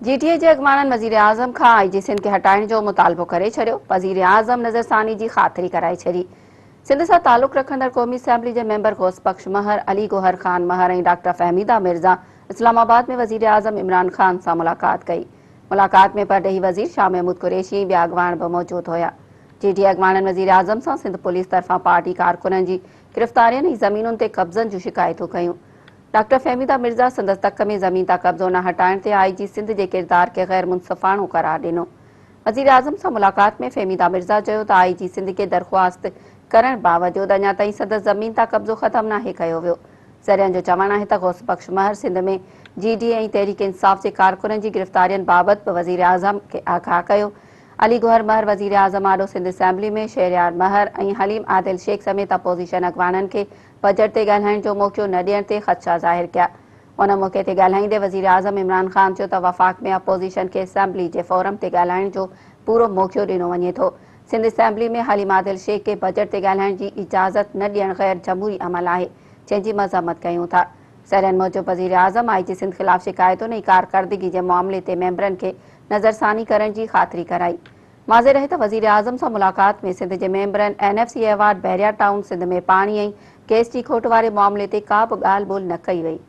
GTA जे अॻवाणनि वज़ीराअज़म खां IG Sindh खे हटाइण जो मुतालबो करे छॾियो। वज़ीराअज़म नज़रसानी जी ख़ातिरी कराए छॾी। सिंध सां तालुक़ रखंदड़ क़ौमी असैम्बली जे मेंबर घोस बख्श महर, अली गौहर खान महर ऐं डॉक्टर फहमीदा मिर्ज़ा इस्लामाबाद में वज़ीराअज़म इमरान खान सां मुलाक़ात कई। मुलाक़ात में परॾेही वज़ीर शाह महमूद कुरैशी ऐं ॿिया अॻवाण बि मौजूदु हुया। जीटीए अॻवाणनि वज़ीराअज़म सां सिंध पुलिस तरफ़ां पार्टी कारकुननि जी गिरफ़्तारियुनि ऐं ज़मीनुनि ते कब्ज़नि जूं शिकायतूं कयूं। डॉक्टर फहमीदा मिर्ज़ा संदसि तक में ज़मीन तां कब्ज़ो न हटाइण ते आईजी सिंध जे किरदार खे गैर मुंसिफ़ाणो करार ॾिनो। वज़ीराअज़म सां मुलाक़ात में फहमीदा मिर्ज़ा चयो त आईजी सिंध खे दरख़्वास्त करण बावजूदि अञा ताईं संदसि ज़मीन तां कब्ज़ो ख़त्म नाहे कयो वियो। ज़रियनि जो चवणु आहे त गौस बख्श महर सिंध में जीडीए ऐं तहरीक इंसाफ़ जे कारकुननि जी गिरफ़्तारियुनि बाबति बि वज़ीराअज़म खे आगाह कयो। अली गौहर महर वज़ीराअज़म आॾो सिंध असैम्बली में शहरयार महर ऐं हलीम आदिल शेख समेत अपोज़िशन अॻवाणनि खे बजट ते ॻाल्हाइण जो मौक़ो न ॾियण ते ख़दशा ज़ाहिर कया। उन मौक़े ते ॻाल्हाईंदे वज़ीराअज़म इमरान खान चयो त वफ़ाक़ में अपोज़िशन खे असैम्बली जे फोरम ते ॻाल्हाइण जो पूरो मौक़ो ॾिनो वञे थो। सिंध असैम्बली में हलीम आदिल शेख खे बजट ते ॻाल्हाइण जी इजाज़त न ॾियणु गैर जमहूरी अमल आहे, जंहिंजी मज़म्मत कयूं था। ज़रियनि मूजिबि वज़ीराअज़म आईजी सिंध ख़िलाफ़ शिकायतुनि ऐं कारकर्दगी जे मामले ते मेंबरनि खे नज़रसानी करण जी ख़ातिरी कराई। वाज़े रहे त वज़ीराअज़म सां मुलाक़ात में सिंध जे मेंबरनि एनएफसी अवार्ड बहरिया टाउन सिंध में पाणी ऐं गैस जी खोट वारे मामले ते का बि ॻाल्हि ॿोल्हि न कई वई।